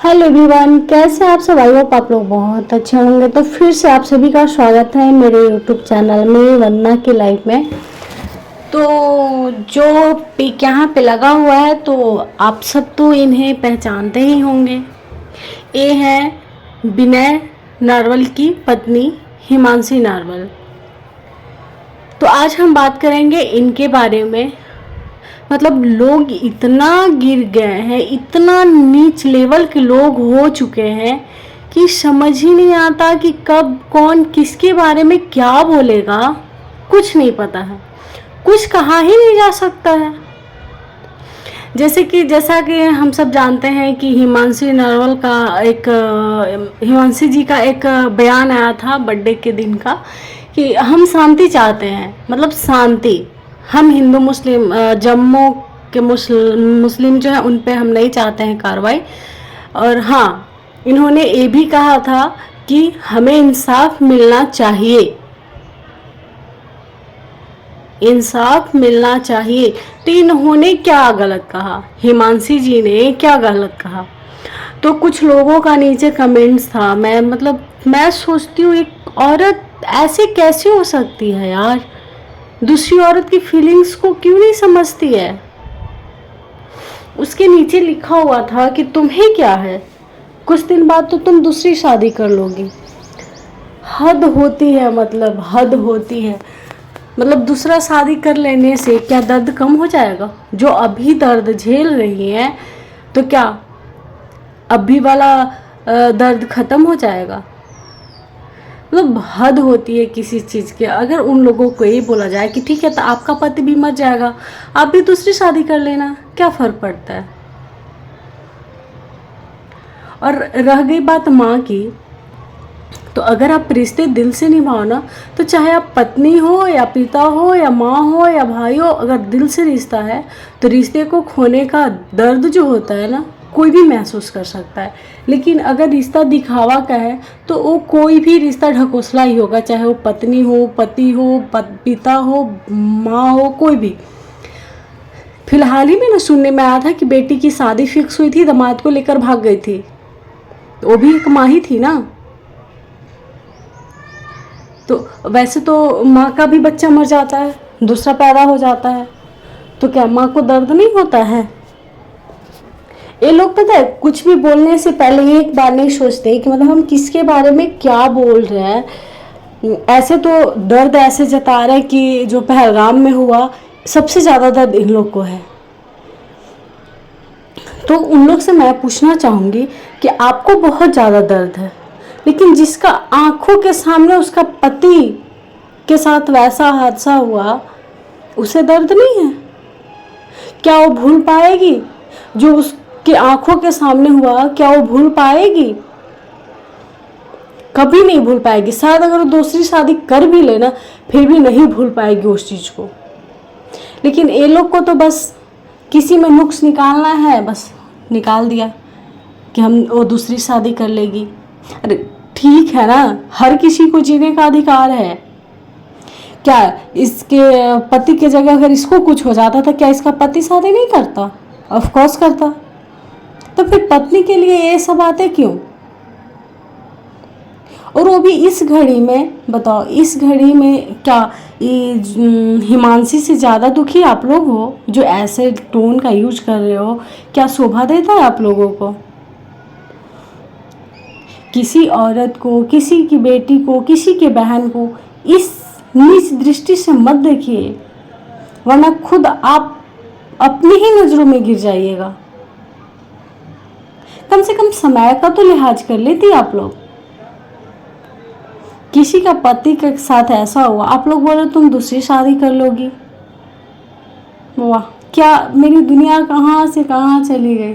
Hello everyone, कैसे आप सब? आई होप आप लोग बहुत अच्छे होंगे। तो फिर से आप सभी का स्वागत है मेरे यूट्यूब चैनल में, वंदना की लाइफ में। तो जो पिक यहाँ पे लगा हुआ है, तो आप सब तो इन्हें पहचानते ही होंगे। ये है विनय नार्वल की पत्नी हिमांशी नार्वल। तो आज हम बात करेंगे इनके बारे में। मतलब लोग इतना गिर गए हैं, इतना नीच लेवल के लोग हो चुके हैं कि समझ ही नहीं आता कि कब कौन किसके बारे में क्या बोलेगा। कुछ नहीं पता है, कुछ कहा ही नहीं जा सकता है। जैसा कि हम सब जानते हैं कि हिमांशी नार्वल का हिमांशी जी का एक बयान आया था बर्थडे के दिन का, कि हम शांति चाहते हैं। मतलब शांति, हम हिंदू मुस्लिम जम्मू के मुस्लिम जो है उन पे हम नहीं चाहते हैं कार्रवाई। और हाँ, इन्होंने ये भी कहा था कि हमें इंसाफ मिलना चाहिए, इंसाफ मिलना चाहिए। तो इन्होंने क्या गलत कहा? हिमांशी जी ने क्या गलत कहा? तो कुछ लोगों का नीचे कमेंट्स था। मैं सोचती हूँ, एक औरत ऐसे कैसे हो सकती है यार? दूसरी औरत की फीलिंग्स को क्यों नहीं समझती है? उसके नीचे लिखा हुआ था कि तुम्हें क्या है, कुछ दिन बाद तो तुम दूसरी शादी कर लोगी। हद होती है, मतलब हद होती है। मतलब दूसरा शादी कर लेने से क्या दर्द कम हो जाएगा? जो अभी दर्द झेल रही है, तो क्या अभी वाला दर्द खत्म हो जाएगा? मतलब हद होती है किसी चीज़ की। अगर उन लोगों को ये बोला जाए कि ठीक है, तो आपका पति भी मर जाएगा, आप भी दूसरी शादी कर लेना, क्या फ़र्क पड़ता है? और रह गई बात माँ की, तो अगर आप रिश्ते दिल से निभाओ ना, तो चाहे आप पत्नी हो या पिता हो या माँ हो या भाई हो, अगर दिल से रिश्ता है तो रिश्ते को खोने का दर्द जो होता है ना, कोई भी महसूस कर सकता है। लेकिन अगर रिश्ता दिखावा का है तो वो कोई भी रिश्ता ढकोसला ही होगा, चाहे वो पत्नी हो, पति हो, पिता हो, माँ हो, कोई भी। फिलहाल ही में ना सुनने में आया था कि बेटी की शादी फिक्स हुई थी, दामाद को लेकर भाग गई थी। तो वो भी एक माँ ही थी ना। तो वैसे तो माँ का भी बच्चा मर जाता है, दूसरा पैदा हो जाता है, तो क्या माँ को दर्द नहीं होता है? ये लोग पता है, कुछ भी बोलने से पहले एक बार नहीं सोचते कि मतलब हम किसके बारे में क्या बोल रहे हैं। ऐसे तो दर्द ऐसे जता रहे कि जो पहलगाम में हुआ, सबसे ज़्यादा दर्द इन लोग को है। तो उन लोग से मैं पूछना चाहूँगी कि आपको बहुत ज़्यादा दर्द है, लेकिन जिसका आंखों के सामने उसका पति के साथ वैसा हादसा हुआ, उसे दर्द नहीं है? क्या वो भूल पाएगी? जो उसके आंखों के सामने हुआ, क्या वो भूल पाएगी? कभी नहीं भूल पाएगी। शायद अगर वो दूसरी शादी कर भी लेना, फिर भी नहीं भूल पाएगी उस चीज़ को। लेकिन ये लोग को तो बस किसी में नुक्स निकालना है, बस निकाल दिया कि वो दूसरी शादी कर लेगी। अरे ठीक है ना, हर किसी को जीने का अधिकार है। क्या इसके पति के जगह अगर इसको कुछ हो जाता था, क्या इसका पति शादी नहीं करता? ऑफ कोर्स करता। तो फिर पत्नी के लिए ये सब बातें क्यों? और वो भी इस घड़ी में, बताओ, इस घड़ी में क्या हिमांशी से ज़्यादा दुखी आप लोग हो जो ऐसे टोन का यूज कर रहे हो? क्या शोभा देता है आप लोगों को? किसी औरत को, किसी की बेटी को, किसी के बहन को इस नीच दृष्टि से मत देखिए, वरना खुद आप अपनी ही नज़रों में गिर जाइएगा। कम से कम समय का तो लिहाज कर लेती आप लोग। किसी का पति के साथ ऐसा हुआ, आप लोग बोलो तुम दूसरी शादी कर लोगी। वाह, क्या मेरी दुनिया कहाँ से कहाँ चली गई।